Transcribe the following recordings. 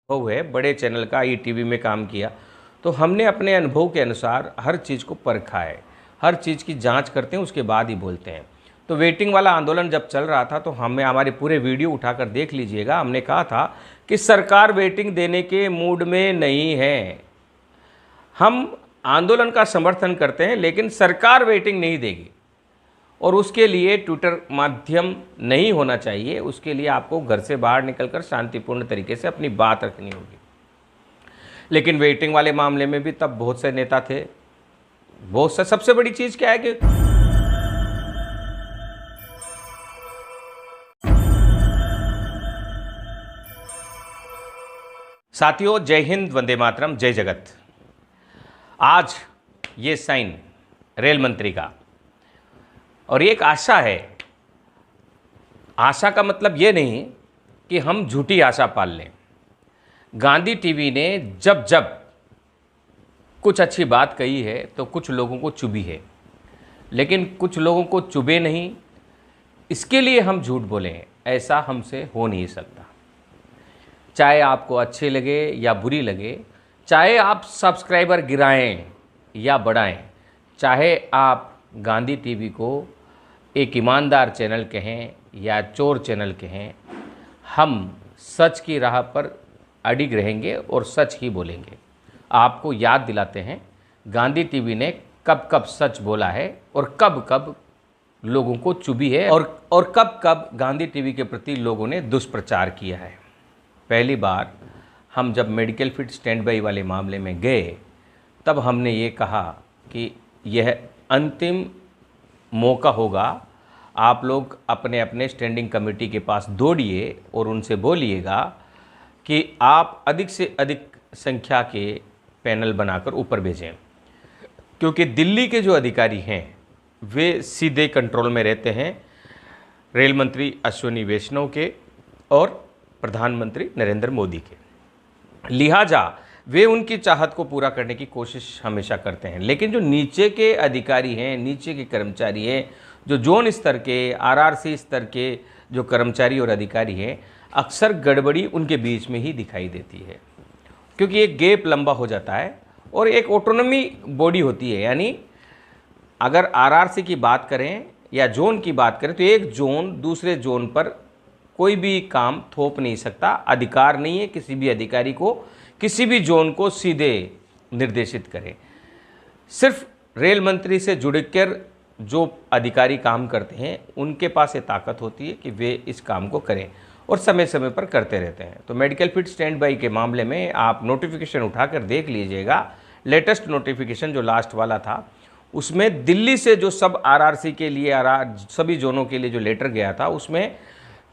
अनुभव है, बड़े चैनल का ईटीवी में काम किया, तो हमने अपने अनुभव के अनुसार हर चीज़ को परखा है, हर चीज़ की जांच करते हैं, उसके बाद ही बोलते हैं। तो वेटिंग वाला आंदोलन जब चल रहा था तो हमें हमारे पूरे वीडियो उठाकर देख लीजिएगा। हमने कहा था कि सरकार वेटिंग देने के मूड में नहीं है। हम आंदोलन का समर्थन करते हैं, लेकिन सरकार वेटिंग नहीं देगी, और उसके लिए ट्विटर माध्यम नहीं होना चाहिए। उसके लिए आपको घर से बाहर निकलकर शांतिपूर्ण तरीके से अपनी बात रखनी होगी। लेकिन वेटिंग वाले मामले में भी तब बहुत से नेता थे, बहुत से। सबसे बड़ी चीज़ क्या है कि साथियों, जय हिंद, वंदे मातरम, जय जगत। आज ये साइन रेल मंत्री का, और ये एक आशा है। आशा का मतलब ये नहीं कि हम झूठी आशा पाल लें। गांधी टीवी ने जब जब कुछ अच्छी बात कही है तो कुछ लोगों को चुभी है, लेकिन कुछ लोगों को चुभे नहीं, इसके लिए हम झूठ बोलें, ऐसा हमसे हो नहीं सकता। चाहे आपको अच्छे लगे या बुरी लगे, चाहे आप सब्सक्राइबर गिराएं या बढ़ाएं, चाहे आप गांधी टीवी को एक ईमानदार चैनल कहें या चोर चैनल कहें, हम सच की राह पर अडिग रहेंगे और सच ही बोलेंगे। आपको याद दिलाते हैं गांधी टीवी ने कब कब सच बोला है और कब कब लोगों को चुभी है, और कब कब गांधी टीवी के प्रति लोगों ने दुष्प्रचार किया है। पहली बार हम जब मेडिकल फिट स्टैंड बाई वाले मामले में गए, तब हमने ये कहा कि यह अंतिम मौका होगा, आप लोग अपने अपने स्टैंडिंग कमेटी के पास दौड़िए और उनसे बोलिएगा कि आप अधिक से अधिक संख्या के पैनल बनाकर ऊपर भेजें, क्योंकि दिल्ली के जो अधिकारी हैं वे सीधे कंट्रोल में रहते हैं रेल मंत्री अश्विनी वैष्णव के और प्रधानमंत्री नरेंद्र मोदी के। लिहाजा वे उनकी चाहत को पूरा करने की कोशिश हमेशा करते हैं। लेकिन जो नीचे के अधिकारी हैं, नीचे के कर्मचारी हैं, जो जोन स्तर के, आरआरसी स्तर के जो कर्मचारी और अधिकारी हैं, अक्सर गड़बड़ी उनके बीच में ही दिखाई देती है, क्योंकि एक गैप लंबा हो जाता है और एक ऑटोनॉमी बॉडी होती है। यानी अगर आरआरसी की बात करें या जोन की बात करें, तो एक जोन दूसरे जोन पर कोई भी काम थोप नहीं सकता। अधिकार नहीं है किसी भी अधिकारी को किसी भी जोन को सीधे निर्देशित करें। सिर्फ रेल मंत्री से जुड़कर जो अधिकारी काम करते हैं, उनके पास ये ताकत होती है कि वे इस काम को करें और समय समय पर करते रहते हैं। तो मेडिकल फिट स्टैंड बाई के मामले में आप नोटिफिकेशन उठाकर देख लीजिएगा। लेटेस्ट नोटिफिकेशन जो लास्ट वाला था, उसमें दिल्ली से जो सब आरआरसी के लिए सभी जोनों के लिए जो लेटर गया था, उसमें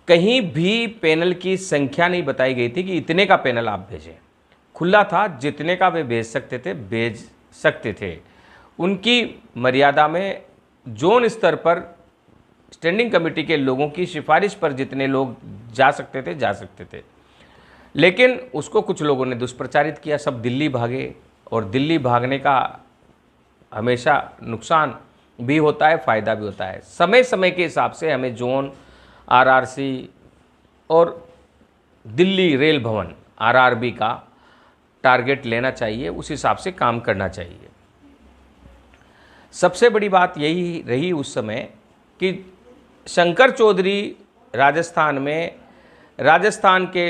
कहीं भी पैनल की संख्या नहीं बताई गई थी कि इतने का पैनल आप भेजें। खुला था, जितने का वे भेज सकते थे। उनकी मर्यादा में जोन स्तर पर स्टैंडिंग कमेटी के लोगों की सिफारिश पर जितने लोग जा सकते थे। लेकिन उसको कुछ लोगों ने दुष्प्रचारित किया, सब दिल्ली भागे, और दिल्ली भागने का हमेशा नुकसान भी होता है, फ़ायदा भी होता है। समय समय के हिसाब से हमें जोन, आरआरसी और दिल्ली रेल भवन आरआरबी का टारगेट लेना चाहिए, उस हिसाब से काम करना चाहिए। सबसे बड़ी बात यही रही उस समय कि शंकर चौधरी राजस्थान के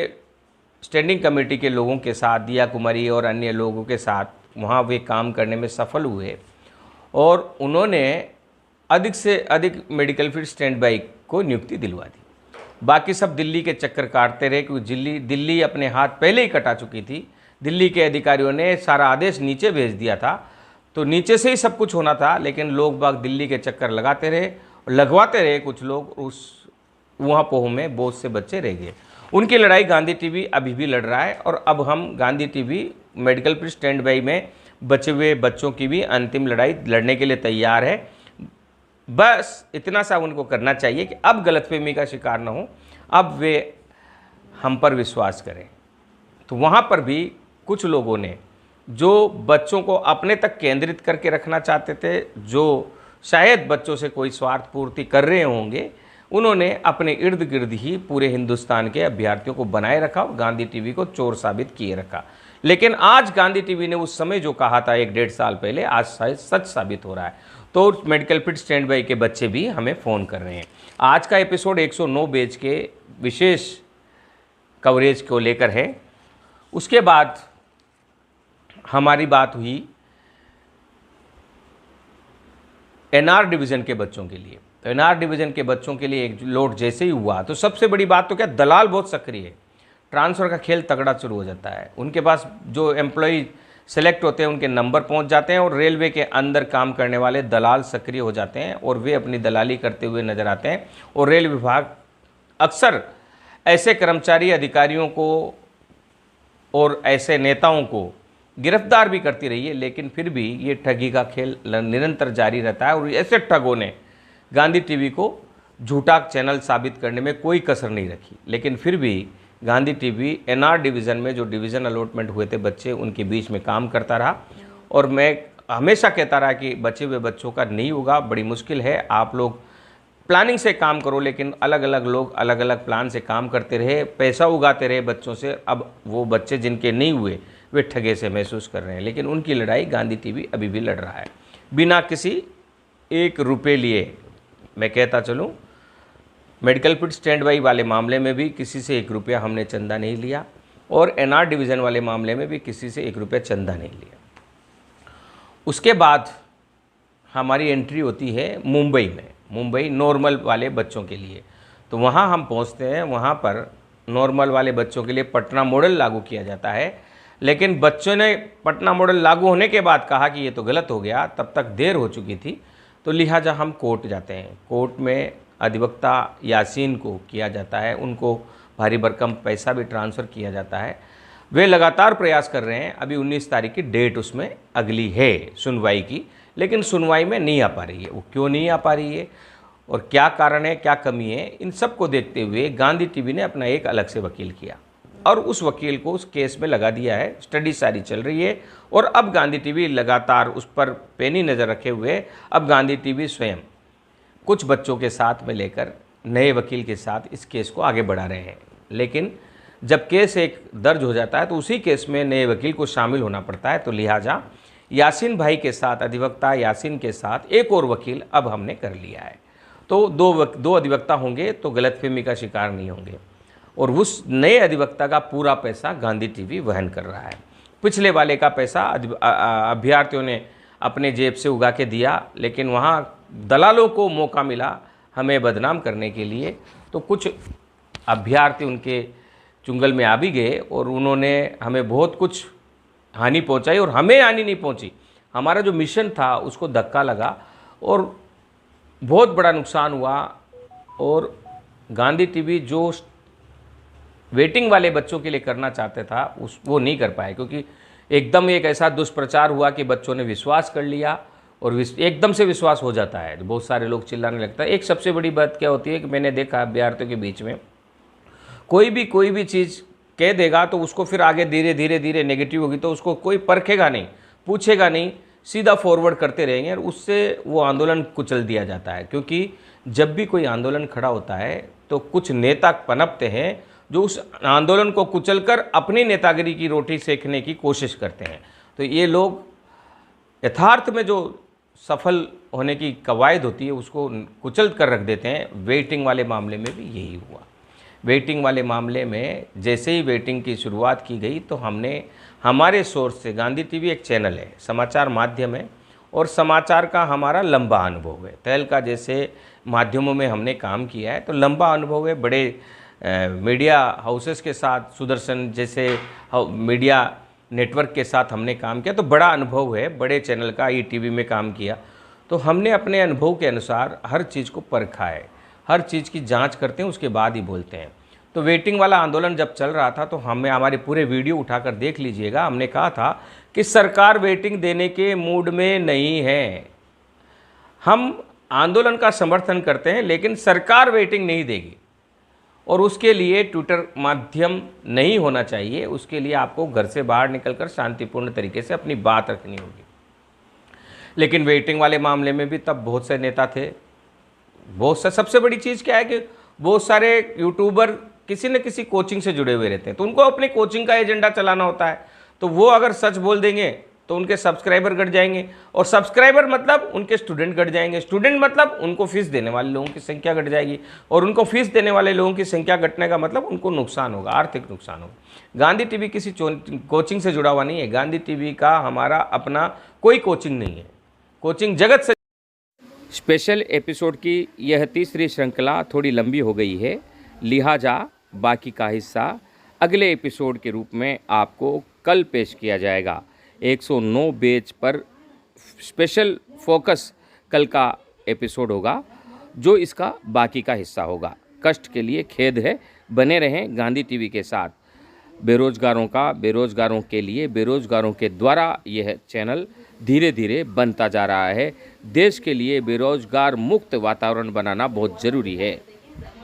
स्टैंडिंग कमेटी के लोगों के साथ, दिया कुमारी और अन्य लोगों के साथ वहाँ वे काम करने में सफल हुए, और उन्होंने अधिक से अधिक मेडिकल फिट स्टैंड बाई को नियुक्ति दिलवा दी। बाकी सब दिल्ली के चक्कर काटते रहे, क्योंकि दिल्ली अपने हाथ पहले ही कटा चुकी थी। दिल्ली के अधिकारियों ने सारा आदेश नीचे भेज दिया था, तो नीचे से ही सब कुछ होना था। लेकिन लोग बाग दिल्ली के चक्कर लगाते रहे, लगवाते रहे कुछ लोग, उस वहाँ पोह में बहुत से बच्चे रह गए। उनकी लड़ाई गांधी टीवी अभी भी लड़ रहा है, और अब हम Gandhi TV medical fit stand by में बचे हुए बच्चों की भी अंतिम लड़ाई लड़ने के लिए तैयार है। बस इतना सा उनको करना चाहिए कि अब गलतफहमी का शिकार ना हो, अब वे हम पर विश्वास करें। तो वहाँ पर भी कुछ लोगों ने जो बच्चों को अपने तक केंद्रित करके रखना चाहते थे, जो शायद बच्चों से कोई स्वार्थ पूर्ति कर रहे होंगे, उन्होंने अपने इर्द गिर्द ही पूरे हिंदुस्तान के अभ्यर्थियों को बनाए रखा और गांधी टीवी को चोर साबित किए रखा। लेकिन आज गांधी टीवी ने उस समय जो कहा था 1-1.5 साल पहले, आज शायद सच साबित हो रहा है। तो मेडिकल फिट स्टैंड बाई के बच्चे भी हमें फ़ोन कर रहे हैं। आज का एपिसोड 109 बैच के विशेष कवरेज को लेकर है। उसके बाद हमारी बात हुई एनआर डिवीज़न के बच्चों के लिए। तो एनआर डिवीज़न के बच्चों के लिए एक लोड जैसे ही हुआ तो सबसे बड़ी बात तो क्या, दलाल बहुत सक्रिय है। ट्रांसफ़र का खेल तगड़ा शुरू हो जाता है। उनके पास जो एम्प्लॉय सेलेक्ट होते हैं उनके नंबर पहुंच जाते हैं और रेलवे के अंदर काम करने वाले दलाल सक्रिय हो जाते हैं और वे अपनी दलाली करते हुए नज़र आते हैं। और रेल विभाग अक्सर ऐसे कर्मचारी अधिकारियों को और ऐसे नेताओं को गिरफ्तार भी करती रही है, लेकिन फिर भी ये ठगी का खेल निरंतर जारी रहता है। और ऐसे ठगों ने गांधी टीवी को झूठा चैनल साबित करने में कोई कसर नहीं रखी। लेकिन फिर भी गांधी टीवी एनआर डिवीज़न में जो डिवीज़न अलॉटमेंट हुए थे बच्चे, उनके बीच में काम करता रहा। और मैं हमेशा कहता रहा कि बचे हुए बच्चों का नहीं होगा, बड़ी मुश्किल है। आप लोग प्लानिंग से काम करो, लेकिन अलग अलग लोग अलग अलग प्लान से काम करते रहे, पैसा उगाते रहे बच्चों से। अब वो बच्चे जिनके नहीं हुए वे ठगे से महसूस कर रहे हैं, लेकिन उनकी लड़ाई गांधी टीवी अभी भी लड़ रहा है बिना किसी 1 रुपये लिए। मैं कहता चलूँ, मेडिकल फिट स्टैंड बाई वाले मामले में भी किसी से 1 रुपया हमने चंदा नहीं लिया और एनआर डिवीज़न वाले मामले में भी किसी से 1 रुपया चंदा नहीं लिया। उसके बाद हमारी एंट्री होती है मुंबई में, मुंबई नॉर्मल वाले बच्चों के लिए। तो वहाँ हम पहुँचते हैं, वहाँ पर नॉर्मल वाले बच्चों के लिए पटना मॉडल लागू किया जाता है। लेकिन बच्चों ने पटना मॉडल लागू होने के बाद कहा कि ये तो गलत हो गया, तब तक देर हो चुकी थी। तो लिहाजा हम कोर्ट जाते हैं। कोर्ट में अधिवक्ता यासीन को किया जाता है, उनको भारी भरकम पैसा भी ट्रांसफ़र किया जाता है। वे लगातार प्रयास कर रहे हैं। अभी 19 तारीख की डेट उसमें अगली है सुनवाई की, लेकिन सुनवाई में नहीं आ पा रही है। वो क्यों नहीं आ पा रही है और क्या कारण है, क्या कमी है, इन सब को देखते हुए गांधी टीवी ने अपना एक अलग से वकील किया और उस वकील को उस केस में लगा दिया है। स्टडी सारी चल रही है और अब गांधी टीवी लगातार उस पर पैनी नज़र रखे हुए अब गांधी टीवी स्वयं कुछ बच्चों के साथ में लेकर नए वकील के साथ इस केस को आगे बढ़ा रहे हैं। लेकिन जब केस एक दर्ज हो जाता है तो उसी केस में नए वकील को शामिल होना पड़ता है। तो लिहाजा यासीन भाई के साथ, अधिवक्ता यासीन के साथ एक और वकील अब हमने कर लिया है। तो दो अधिवक्ता होंगे तो गलतफहमी का शिकार नहीं होंगे और उस नए अधिवक्ता का पूरा पैसा गांधी टीवी वहन कर रहा है। पिछले वाले का पैसा अभ्यर्थियों ने अपने जेब से उगा के दिया, लेकिन वहाँ दलालों को मौका मिला हमें बदनाम करने के लिए। तो कुछ अभ्यर्थी उनके चुंगल में आ भी गए और उन्होंने हमें बहुत कुछ हानि पहुंचाई और हमें हानि नहीं पहुंची। हमारा जो मिशन था उसको धक्का लगा और बहुत बड़ा नुकसान हुआ। और गांधी टीवी जो वेटिंग वाले बच्चों के लिए करना चाहते था वो नहीं कर पाए, क्योंकि एकदम एक ऐसा दुष्प्रचार हुआ कि बच्चों ने विश्वास कर लिया और एकदम से विश्वास हो जाता है तो बहुत सारे लोग चिल्लाने लगता है। एक सबसे बड़ी बात क्या होती है कि मैंने देखा अभ्यर्थियों के बीच में कोई भी चीज़ कह देगा तो उसको फिर आगे धीरे धीरे नेगेटिव होगी तो उसको कोई परखेगा नहीं, पूछेगा नहीं, सीधा फॉरवर्ड करते रहेंगे और उससे वो आंदोलन कुचल दिया जाता है। क्योंकि जब भी कोई आंदोलन खड़ा होता है तो कुछ नेता पनपते हैं जो उस आंदोलन को कुचलकर अपनी नेतागिरी की रोटी सेकने की कोशिश करते हैं। तो ये लोग यथार्थ में जो सफल होने की कवायद होती है उसको कुचल कर रख देते हैं। वेटिंग वाले मामले में भी यही हुआ। वेटिंग वाले मामले में जैसे ही वेटिंग की शुरुआत की गई तो हमने हमारे सोर्स से, गांधी टीवी एक चैनल है, समाचार माध्यम है और समाचार का हमारा लंबा अनुभव है। तहलका जैसे माध्यमों में हमने काम किया है तो लंबा अनुभव है। बड़े मीडिया हाउसेस के साथ, सुदर्शन जैसे मीडिया नेटवर्क के साथ हमने काम किया तो बड़ा अनुभव है। बड़े चैनल का ईटीवी में काम किया तो हमने अपने अनुभव के अनुसार हर चीज़ को परखा है, हर चीज़ की जांच करते हैं, उसके बाद ही बोलते हैं। तो वेटिंग वाला आंदोलन जब चल रहा था तो हमें हमारे पूरे वीडियो उठाकर देख लीजिएगा। हमने कहा था कि सरकार वेटिंग देने के मूड में नहीं है। हम आंदोलन का समर्थन करते हैं लेकिन सरकार वेटिंग नहीं देगी और उसके लिए ट्विटर माध्यम नहीं होना चाहिए। उसके लिए आपको घर से बाहर निकलकर शांतिपूर्ण तरीके से अपनी बात रखनी होगी। लेकिन वेटिंग वाले मामले में भी तब बहुत से नेता थे सबसे बड़ी चीज़ क्या है कि बहुत सारे यूट्यूबर किसी न किसी कोचिंग से जुड़े हुए रहते हैं, तो उनको अपनी कोचिंग का एजेंडा चलाना होता है। तो वो अगर सच बोल देंगे तो उनके सब्सक्राइबर घट जाएंगे, और सब्सक्राइबर मतलब उनके स्टूडेंट घट जाएंगे, स्टूडेंट मतलब उनको फीस देने वाले लोगों की संख्या घट जाएगी, और उनको फीस देने वाले लोगों की संख्या घटने का मतलब उनको नुकसान होगा, आर्थिक नुकसान होगा। गांधी टीवी किसी कोचिंग से जुड़ा हुआ नहीं है। गांधी टीवी का हमारा अपना कोई कोचिंग नहीं है, कोचिंग जगत से। स्पेशल एपिसोड की यह तीसरी श्रृंखला थोड़ी लंबी हो गई है, लिहाजा बाकी का हिस्सा अगले एपिसोड के रूप में आपको कल पेश किया जाएगा। 109 बेच पर स्पेशल फोकस कल का एपिसोड होगा, जो इसका बाकी का हिस्सा होगा। कष्ट के लिए खेद है, बने रहें गांधी टीवी के साथ। बेरोजगारों का, बेरोजगारों के लिए, बेरोजगारों के द्वारा यह चैनल धीरे धीरे बनता जा रहा है। देश के लिए बेरोजगार मुक्त वातावरण बनाना बहुत ज़रूरी है।